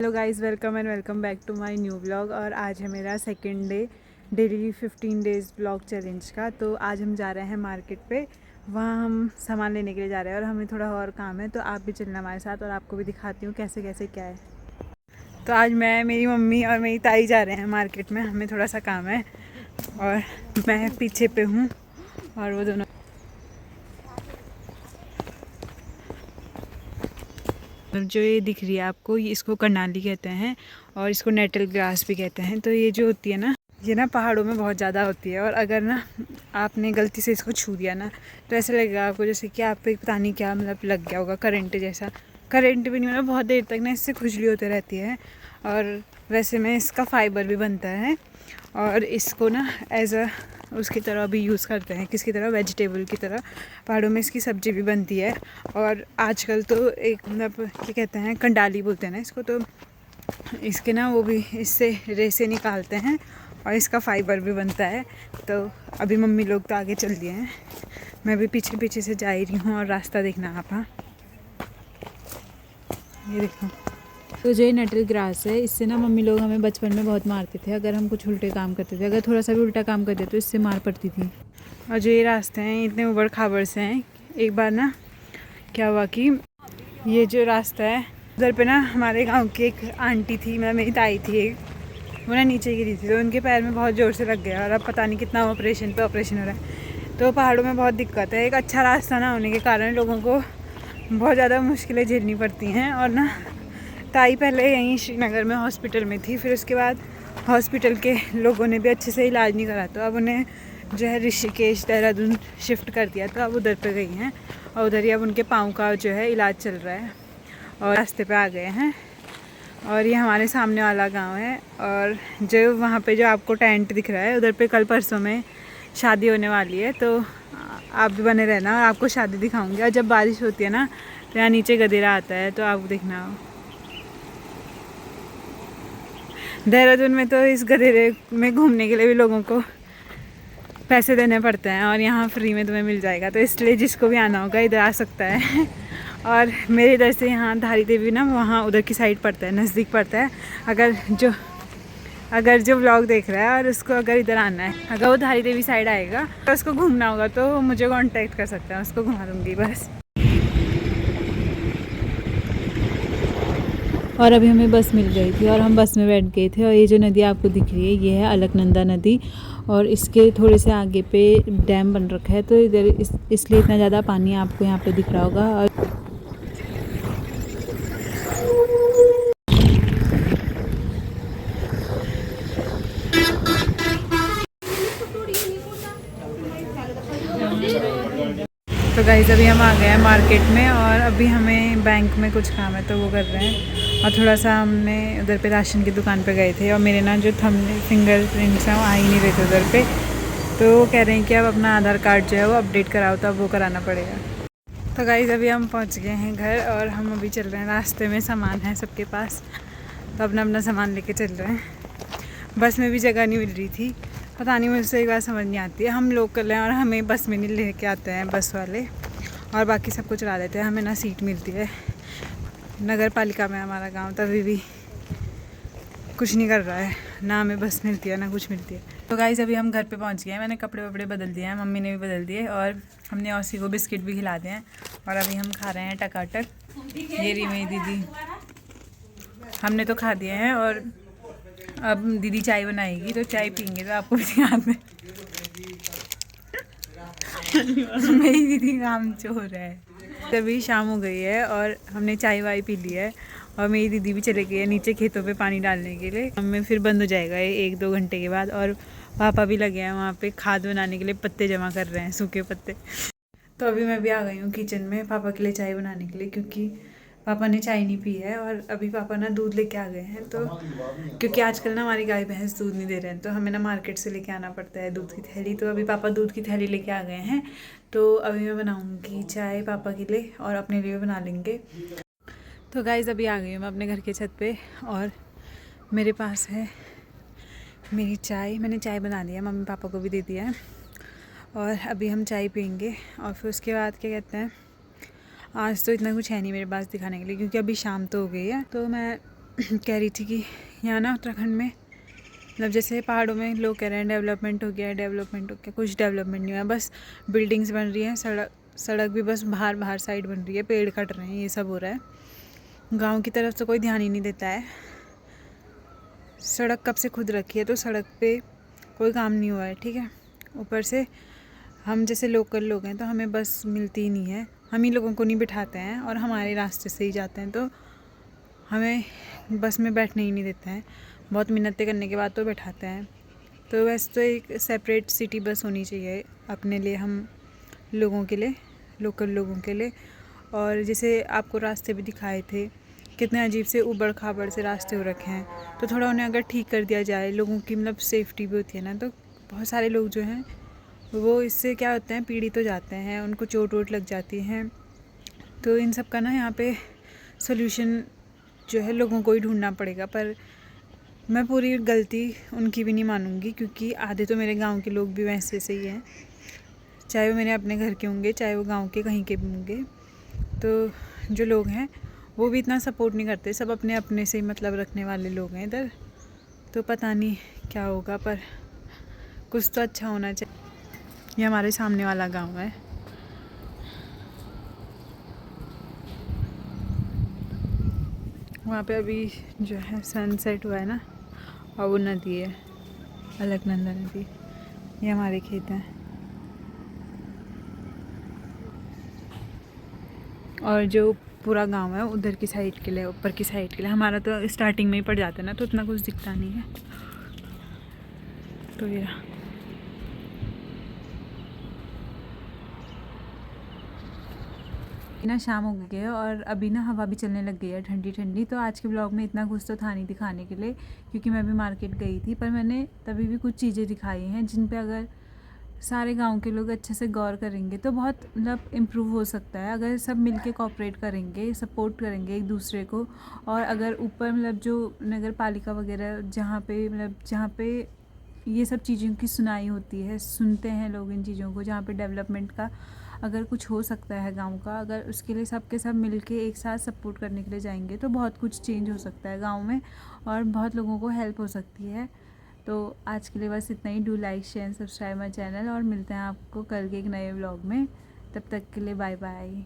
Hello guys, welcome back to my new blog. और आज है मेरा second day daily 15 days blog challenge का। तो आज हम जा रहे हैं मार्केट पे, वहाँ हम सामान लेने के लिए जा रहे हैं और हमें थोड़ा और काम है, तो आप भी चलना हमारे साथ और आपको भी दिखाती हूँ कैसे कैसे क्या है। तो आज मैं, मेरी मम्मी और मेरी ताई जा रहे हैं मार्केट में, हमें थोड़ा सा काम है और मैं पीछे पे हूँ और वो दोनों। जो ये दिख रही है आपको, ये इसको करनाली कहते हैं और इसको नेटल ग्रास भी कहते हैं। तो ये जो होती है ना, ये ना पहाड़ों में बहुत ज़्यादा होती है और अगर ना आपने गलती से इसको छू दिया ना तो ऐसा लगेगा आपको जैसे कि आप पे पता नहीं क्या मतलब लग गया होगा, करंट जैसा। करंट भी नहीं, मतलब बहुत देर तक ना इससे खुजली होती रहती है। और वैसे में इसका फाइबर भी बनता है और इसको ना एज अ उसकी तरह भी यूज़ करते हैं, किसकी तरह, वेजिटेबल की तरह। पहाड़ों में इसकी सब्ज़ी भी बनती है और आजकल तो एक मतलब क्या कहते हैं, कंडाली बोलते हैं ना इसको, तो इसके ना वो भी इससे रेसे निकालते हैं और इसका फाइबर भी बनता है। तो अभी मम्मी लोग तो आगे चल दिए हैं, मैं भी पीछे पीछे से जा ही रही हूँ और रास्ता देखना आप। हाँ, ये देखो। तो जो ये नटल ग्रास है, इससे ना मम्मी लोग हमें बचपन में बहुत मारते थे अगर हम कुछ उल्टे काम करते थे। अगर थोड़ा सा भी उल्टा काम करते तो इससे मार पड़ती थी। और जो ये रास्ते हैं इतने उबड़ खाबड़ से हैं। एक बार ना क्या हुआ कि ये जो रास्ता है उधर पे ना हमारे गांव की एक आंटी थी, मतलब मेरी ताई थी एक, वो ना नीचे गिरी थी तो उनके पैर में बहुत ज़ोर से लग गया और अब पता नहीं कितना ऑपरेशन पे ऑपरेशन हो रहा है। तो पहाड़ों में बहुत दिक्कत है, एक अच्छा रास्ता ना होने के कारण लोगों को बहुत ज़्यादा मुश्किलें झेलनी पड़ती हैं। और ना ताई पहले यहीं श्रीनगर में हॉस्पिटल में थी, फिर उसके बाद हॉस्पिटल के लोगों ने भी अच्छे से इलाज नहीं करा, तो अब उन्हें जो है ऋषिकेश देहरादून शिफ्ट कर दिया। तो अब उधर पे गई हैं और उधर ही अब उनके पाँव का जो है इलाज चल रहा है और रास्ते पे आ गए हैं। और ये हमारे सामने वाला गांव है और जो वहाँ पे जो आपको टेंट दिख रहा है उधर पे कल परसों में शादी होने वाली है। तो आप भी बने रहना और आपको शादी दिखाऊंगी। और जब बारिश होती है ना तो यहाँ नीचे गदेरा आता है, तो आप देखना। देहरादून में तो इस गधेरे में घूमने के लिए भी लोगों को पैसे देने पड़ते हैं और यहाँ फ्री में तुम्हें मिल जाएगा, तो इसलिए जिसको भी आना होगा इधर आ सकता है। और मेरे इधर से यहाँ धारी देवी ना वहाँ उधर की साइड पड़ता है, नज़दीक पड़ता है। अगर जो व्लॉग देख रहा है और उसको अगर इधर आना है, अगर वो धारी देवी साइड आएगा तो उसको घूमना होगा तो मुझे कांटेक्ट कर सकता है, उसको घुमा दूँगी बस। और अभी हमें बस मिल गई थी और हम बस में बैठ गए थे। और ये जो नदी आपको दिख रही है ये है अलकनंदा नदी और इसके थोड़े से आगे पे डैम बन रखा है, तो इधर इसलिए इतना ज़्यादा पानी आपको यहाँ पे दिख रहा होगा। और तो गाइस अभी हम आ गए हैं मार्केट में और अभी हमें बैंक में कुछ काम है तो वो कर रहे हैं। और थोड़ा सा हमने उधर पे राशन की दुकान पे गए थे और मेरे ना जो फिंगर प्रिंट्स हैं वो आ ही नहीं रहे थे उधर पे, तो वो कह रहे हैं कि अब अपना आधार कार्ड जो है वो अपडेट कराओ, तो अब वो कराना पड़ेगा। तो गाइस अभी हम पहुंच गए हैं घर और हम अभी चल रहे हैं, रास्ते में सामान है सबके पास तो अपना अपना सामान लेके चल रहे हैं। बस में भी जगह नहीं मिल रही थी, पता नहीं, मुझसे एक बार समझ नहीं आती है। हम लोकल हैं और हमें बस में नहीं लेके आते हैं बस वाले, और बाकी सबको चला देते हैं, हमें ना सीट मिलती है। नगर पालिका में हमारा गांव तभी भी कुछ नहीं कर रहा है, ना हमें बस मिलती है ना कुछ मिलती है। तो गाइस अभी हम घर पे पहुंच गए हैं, मैंने कपड़े वपड़े बदल दिए हैं, मम्मी ने भी बदल दिए और हमने औसी को बिस्किट भी खिला दिए हैं। और अभी हम खा रहे हैं टकाटक, ये रही मेरी दीदी, हमने तो खा दिए हैं और अब दीदी चाय बनाएगी तो चाय पीएंगे, तो आपको भी याद है। मेरी दीदी काम चोर है। तभी शाम हो गई है और हमने चाय वाय पी ली है और मेरी दीदी भी चले गई है नीचे खेतों पे पानी डालने के लिए। हमें फिर बंद हो जाएगा ये 1-2 घंटे के बाद। और पापा भी लगे हैं वहाँ पे खाद बनाने के लिए, पत्ते जमा कर रहे हैं, सूखे पत्ते। तो अभी मैं भी आ गई हूँ किचन में पापा के लिए चाय बनाने के लिए, क्योंकि पापा ने चाय नहीं पी है। और अभी पापा ना दूध लेके आ गए हैं, तो क्योंकि आजकल ना हमारी गाय भैंस दूध नहीं दे रहे हैं तो हमें ना मार्केट से लेके आना पड़ता है दूध की थैली। तो अभी पापा दूध की थैली लेके आ गए हैं, तो अभी मैं बनाऊँगी चाय पापा के लिए और अपने लिए बना लेंगे। तो गाइस अभी आ गई हूँ मैं अपने घर के छत पे और मेरे पास है मेरी चाय। मैंने चाय बना ली है, मम्मी पापा को भी दे दिया है और अभी हम चाय पियेंगे। और फिर उसके बाद क्या कहते हैं, आज तो इतना कुछ है नहीं मेरे पास दिखाने के लिए क्योंकि अभी शाम तो हो गई है। तो मैं कह रही थी कि यहाँ ना उत्तराखंड में मतलब जैसे पहाड़ों में लोग कह रहे हैं डेवलपमेंट हो गया, डेवलपमेंट हो गया, कुछ डेवलपमेंट नहीं हुआ, बस बिल्डिंग्स बन रही हैं, सड़क भी बस बाहर साइड बन रही है, पेड़ कट रहे हैं, ये सब हो रहा है। गांव की तरफ तो कोई ध्यान ही नहीं देता है। सड़क कब से खुद रखी है तो सड़क पे कोई काम नहीं हुआ है, ठीक है। ऊपर से हम जैसे लोकल लोग हैं तो हमें बस मिलती ही नहीं है, हम ही लोगों को नहीं बिठाते हैं और हमारे रास्ते से ही जाते हैं, तो हमें बस में बैठने ही नहीं देते हैं। बहुत मिन्नतें करने के बाद तो बैठाते हैं। तो वैसे तो एक सेपरेट सिटी बस होनी चाहिए अपने लिए, हम लोगों के लिए, लोकल लोगों के लिए। और जैसे आपको रास्ते भी दिखाए थे, कितने अजीब से ऊबड़ खाबड़ से रास्ते हो रखे हैं, तो थोड़ा उन्हें अगर ठीक कर दिया जाए, लोगों की मतलब सेफ्टी भी होती है ना, तो बहुत सारे लोग जो हैं वो इससे क्या होते हैं, पीड़ित तो जाते हैं, उनको चोट वोट लग जाती हैं। तो इन सब का ना यहाँ पे सोल्यूशन जो है लोगों को ही ढूंढना पड़ेगा। पर मैं पूरी गलती उनकी भी नहीं मानूंगी, क्योंकि आधे तो मेरे गांव के लोग भी वैसे से ही हैं, चाहे वो मेरे अपने घर के होंगे, चाहे वो गांव के कहीं के भी होंगे। तो जो लोग हैं वो भी इतना सपोर्ट नहीं करते, सब अपने अपने से ही मतलब रखने वाले लोग हैं इधर। तो पता नहीं क्या होगा, पर कुछ तो अच्छा होना चाहिए। ये हमारे सामने वाला गांव है। वहाँ पे अभी जो है सनसेट हुआ है ना, और वो नदी है, अलकनंदा नदी। ये हमारे खेत हैं। और जो पूरा गांव है उधर की साइड के लिए, ऊपर की साइड के लिए, हमारा तो स्टार्टिंग में ही पड़ जाता है ना, तो उतना कुछ दिखता नहीं है। तो ये ना शाम हो गई है और अभी ना हवा भी चलने लग गई है ठंडी ठंडी। तो आज के ब्लॉग में इतना कुछ तो था नहीं दिखाने के लिए, क्योंकि मैं भी मार्केट गई थी, पर मैंने तभी भी कुछ चीज़ें दिखाई हैं जिन पे अगर सारे गांव के लोग अच्छे से गौर करेंगे तो बहुत मतलब इम्प्रूव हो सकता है। अगर सब मिलके कोऑपरेट करेंगे, सपोर्ट करेंगे एक दूसरे को, और अगर ऊपर मतलब जो नगर पालिका वगैरह जहाँ पे ये सब चीज़ों की सुनाई होती है, सुनते हैं लोग इन चीज़ों को, जहाँ पे डेवलपमेंट का अगर कुछ हो सकता है गांव का, अगर उसके लिए सब के सब मिलके एक साथ सपोर्ट करने के लिए जाएंगे तो बहुत कुछ चेंज हो सकता है गांव में, और बहुत लोगों को हेल्प हो सकती है। तो आज के लिए बस इतना ही। Do like share subscribe my channel, और मिलते हैं आपको कल के एक नए व्लॉग में। तब तक के लिए बाय बाय।